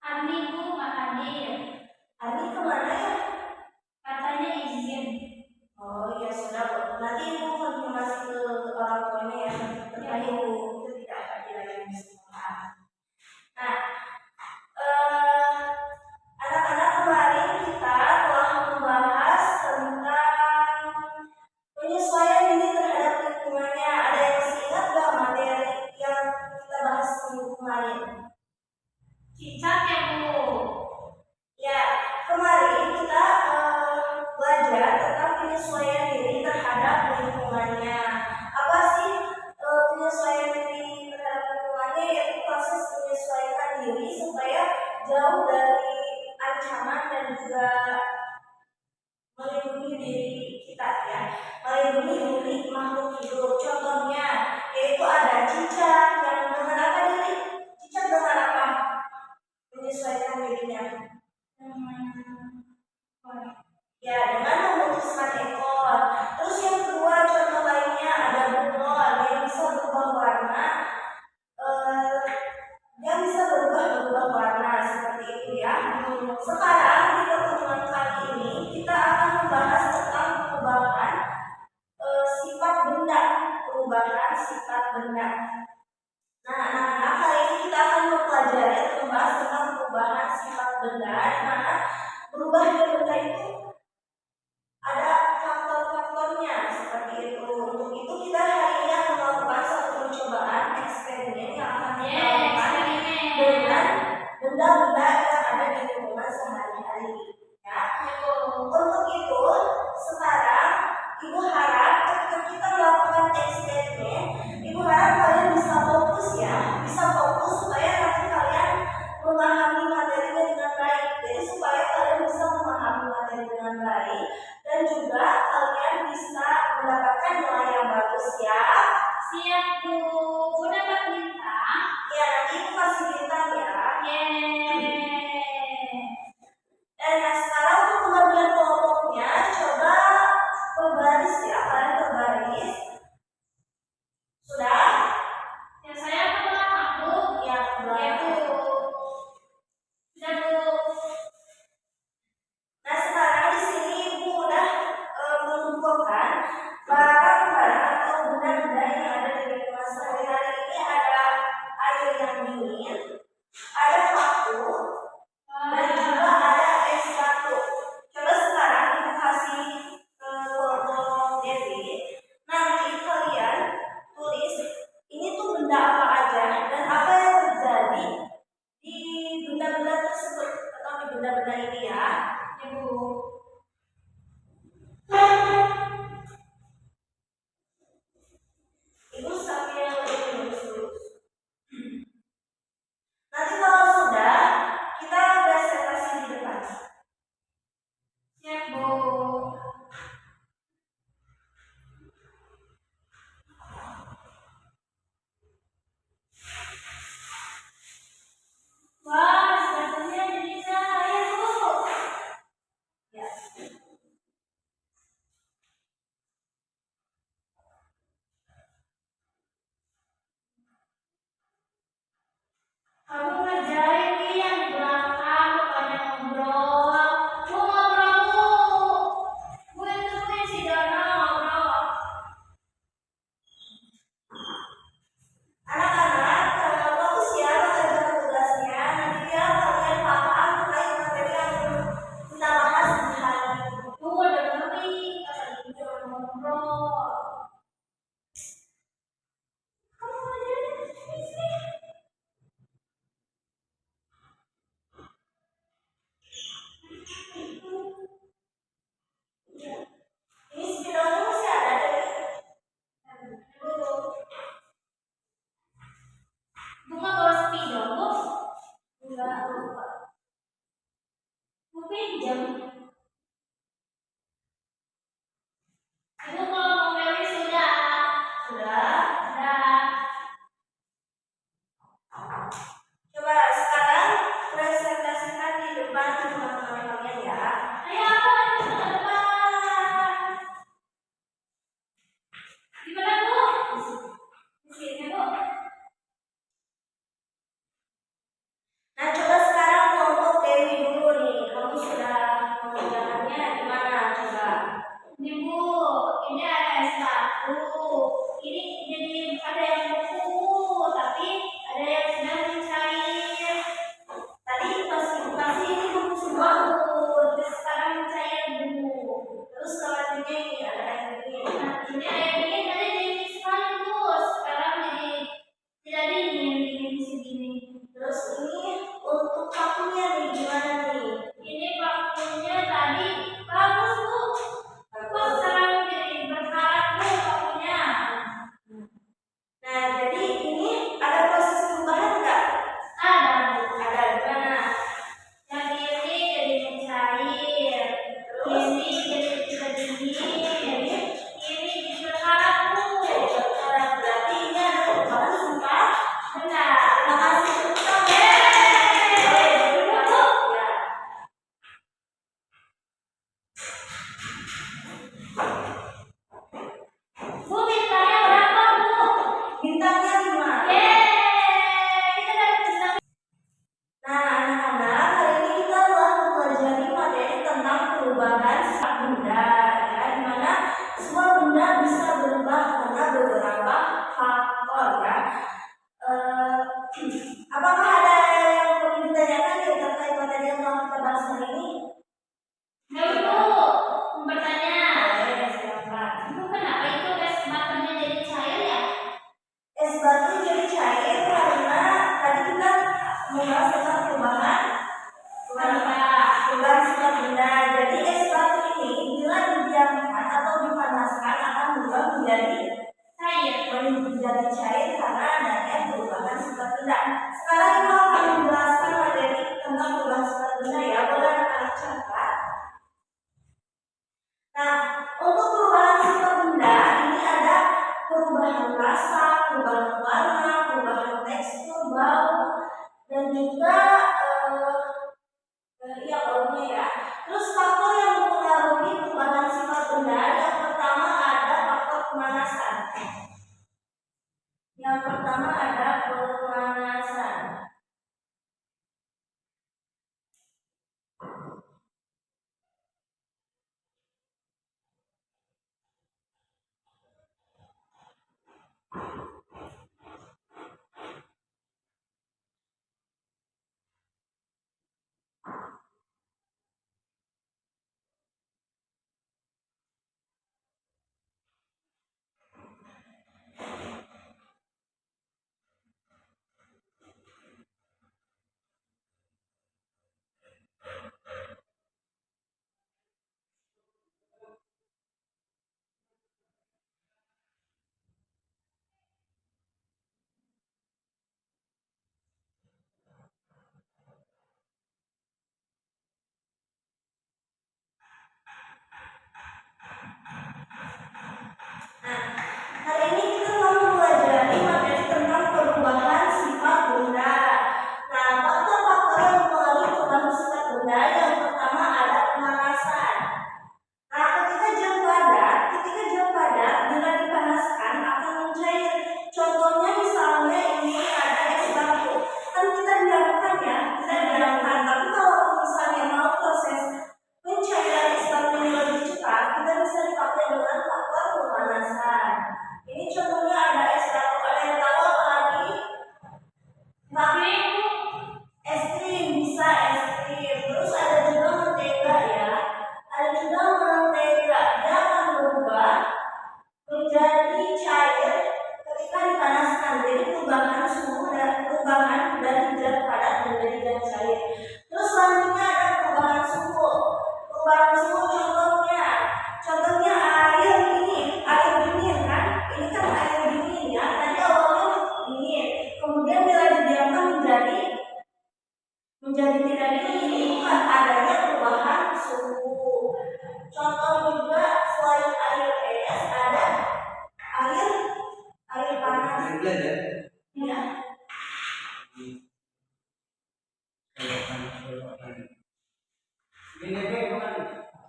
Arni Bu, Pak Hadir. Arni kemana ya? Katanya izin. Oh ya sudah Bu. Nanti Ibu konfirmasi ke orang tuanya ya. Supaya Ibu itu tidak hadir lagi di sekolah. Nah, anak-anak kemarin kita telah membahas tentang penyesuaian diri terhadap lingkungannya. Ada yang masih ingat nggak materi yang kita bahas minggu kemarin? Cicak ya Bu. Ya, kemarin kita belajar tentang penyesuaian diri terhadap lingkungannya. Apa sih penyesuaian diri terhadap lingkungannya? Yaitu proses menyesuaikan diri supaya jauh dari ancaman dan juga melindungi diri kita ya, melindungi diri makhluk hidup. Contohnya yaitu ada cicak yang dengan apa diri? Cicak dengan apa? Menyesuaikan dirinya. Ya, dengan memutuskan ekor. Terus yang kedua contoh lainnya ada bunglon yang bisa berubah warna. Dia bisa berubah warna seperti itu ya. Sekarang di pertemuan kali ini kita akan membahas tentang perubahan sifat benda, perubahan sifat benda. Nah, anak-anak kali ini kita akan mempelajari atau membahas tentang perubahan sifat benda, di mana berubahnya benda itu ada faktor-faktornya seperti itu. Untuk itu kita hari ini akan melakukan satu percobaan eksperimen yang akan kita lakukan dengan benda-benda yang ada di lingkungan sehari-hari. Ya. Untuk itu sekarang Ibu harap ketika kita melakukan eksperimen, Ibu harap kalian bisa fokus ya, bisa fokus supaya nanti kalian memahami materinya dengan baik. Jadi supaya kalian bisa memahami materi dengan baik dan juga kalian bisa mendapatkan nilai yang bagus ya. Siap Bu. Bu dapat bintang? Ya, nanti Ibu kasih bintang ya. Dan sekarang untuk pembagian kelompoknya coba berbaris ya, kalian berbaris. Sudah? Ya saya ke belakang Bu. Ya, ke belakang. Ya Bu. Sudah Bu. Nah sekarang di sini Ibu udah mengumpulkan barang-barang atau benda-benda yang ada di lingkungan sehari-hari. Ini ada air yang dingin, ada paku, dan juga ada es batu. Coba sekarang Ibu kasih ke kelompok Devi. Nanti kalian tulis ini tuh benda apa aja dan apa yang terjadi di benda-benda tersebut atau di benda-benda ini ya. Ibu. Ibu sambil menulis dulu. Nanti kalau sudah, kita presentasi di depan. Siap Bu. Wah, sepatunya jadi saya Bu. Ya. Kamu ngerjain nih yang di belakang, bukannya ngobrol. Bu ngobrol Bu. Bu itu si Dono ngobrol. Anak-anak, fokus ya mengerjakan tugasnya. Nanti biar kalian paham terkait materi yang kita bahas di hari ini. Bu dengerin, kata ibu ngobrol. Kamu ngerjain di sini. Ini spidolnya masih ada dari Bunga bawa spidol Bu. enggak lupa. Bu pinjam. Ibu kalau mau Mary sudah. Sudah. Sudah. Coba sekarang presentasikan di depan teman-teman kalian ya. Ayo aku ke depan. Di mana Bu? Di sini Bu. Nah coba sekarang juga iya baunya ya. Terus faktor yang mempengaruhi perubahan sifat benda, yang pertama ada faktor pemanasan. Yang pertama ada pemanasan. Hari ini kita mau mempelajari materi tentang perubahan sifat benda. Nah, faktor-faktor yang mempengaruhi perubahan sifat benda, yang pertama ada pemanasan. Nah, ketika jam padat bila dipanaskan akan mencair. Contohnya misalnya ini ada es batu. Kan kita diamkan ya, Tapi kalau misalnya mau proses pencairan es batu yang lebih cepat, kita bisa dipakai dengan faktor pemanasan. Ini contohnya ada es batu. Ada yang tahu apa lagi? Tapi Es krim, bisa es krim. Terus ada juga mentega ya. Ada juga mentega. Dia akan berubah menjadi cair ketika dipanaskan. Jadi perubahan suhu dan perubahan dari zat padat menjadi zat cair. Terus selanjutnya ada perubahan suhu. Perubahan suhu contohnya air dingin kan? Ini kan air dingin ya. Tadi awalnya dingin, kemudian bila didiamkan menjadi tidak dingin. Ini bukan adanya perubahan suhu. Contoh juga selain air es ada air panas. Ya.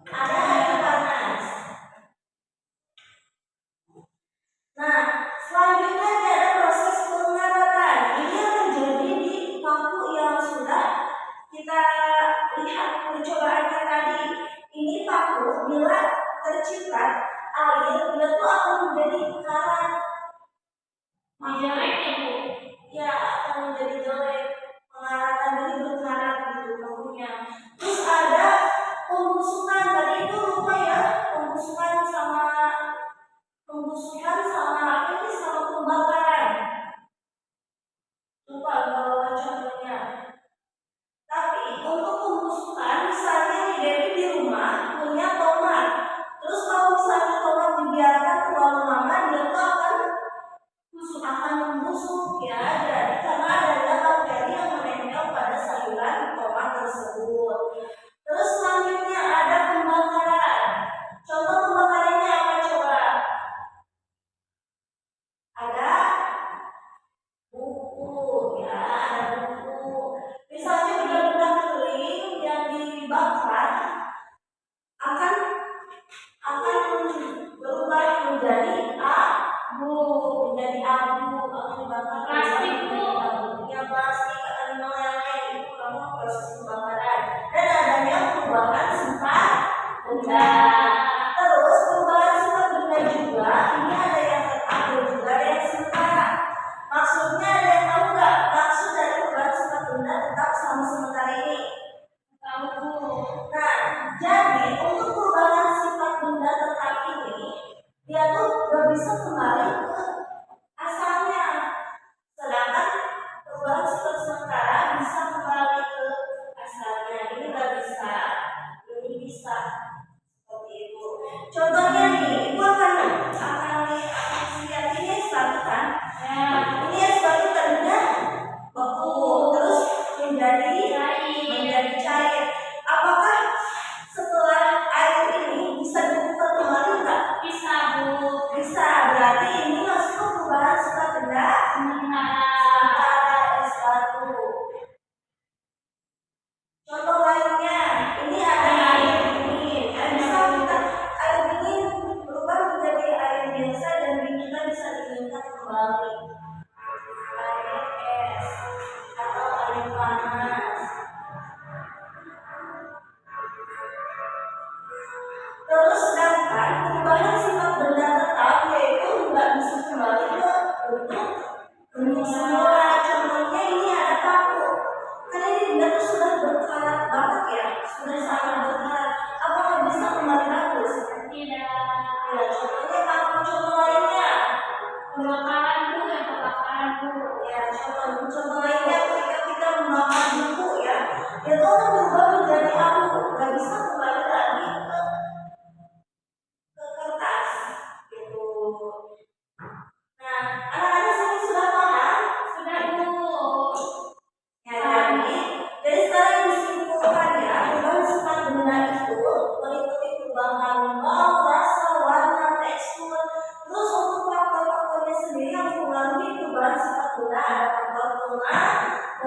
Ada air panas. Nah, selanjutnya ada proses pengawetan. Ini yang terjadi di paku yang sudah kita lihat percobaannya tadi. Ini paku bila terciprat air, dia tuh akan menjadi karat. jelek ya Bu. Ya, akan menjadi jelek, pengaratan, jadi berkarat gitu pakunya. Terus ada pembusukan, tadi itu lupa ya, pembusukan sama apa ini, sama pembakaran. Lupa kalau contohnya. Tapi untuk pembusukan, misalnya nih Dewi di rumah punya tomat. Terus kalau misalnya tomat dibiarkan terlalu lama, dia tuh akan membusuk ya. Jadi karena adanya bakteri yang menempel pada sayuran tomat tersebut. Terus selanjutnya ada pembakaran. Contoh pembakarannya apa coba? Ada buku ya, ada buku.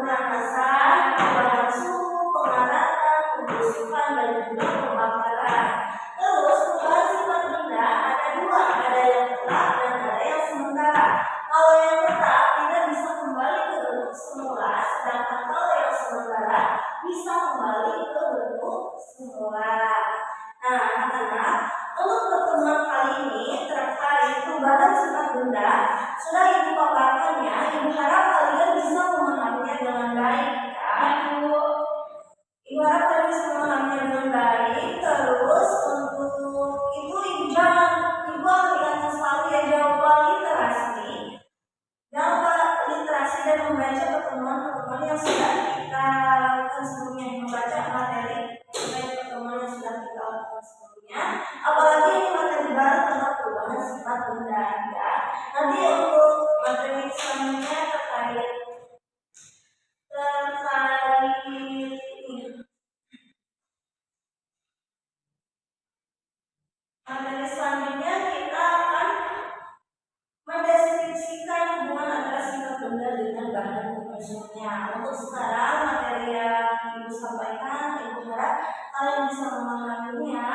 pemanasan, perubahan suhu, pengaratan, pembusukan, dan juga pembakaran. Terus perubahan sifat benda ada dua, ada yang tetap dan ada yang sementara. Kalau yang tetap tidak bisa kembali ke bentuk semula, sedangkan kalau yang sementara bisa kembali ke bentuk semula. Nah, anak-anak, untuk pertemuan kali ini terkait perubahan sifat benda sudah ibu paparkannya. Ibu harap kalian bisa memahaminya dengan baik, ya. Ibu harap kalian bisa memahaminya dengan baik. Terus untuk itu ibu akan ingatkan selalu ya, jangan lupa literasi. Jangan lupa literasi dan membaca pertemuan-pertemuan yang sudah kita lakukan sebelumnya, membaca materi terkait pertemuan yang sudah kita lakukan sebelumnya. Apalagi ini materi baru tentang perubahan sifat benda, ya. Nanti untuk materi selanjutnya terkait materi selanjutnya kita akan mendeskripsikan hubungan antara sifat benda dengan bahan pengusutnya. Untuk sekarang materi yang ibu sampaikan, ibu harap kalian bisa memahaminya.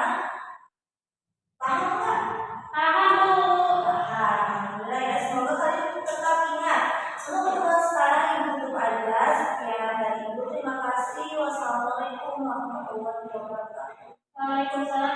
Paham nggak? Paham, Bu. Paham. Alhamdulillah ya. Semoga kalian tetap ingat. Untuk pertemuan sekarang ibu tutup aja. Sekian dari ibu. Terima kasih. Wassalamualaikum warahmatullahi wabarakatuh. Waalaikumsalam